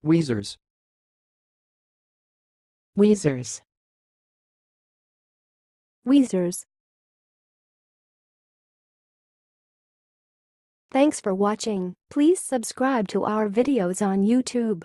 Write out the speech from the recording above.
Weezers. Weezers. Weezers. Thanks for watching. Please subscribe to our videos on YouTube.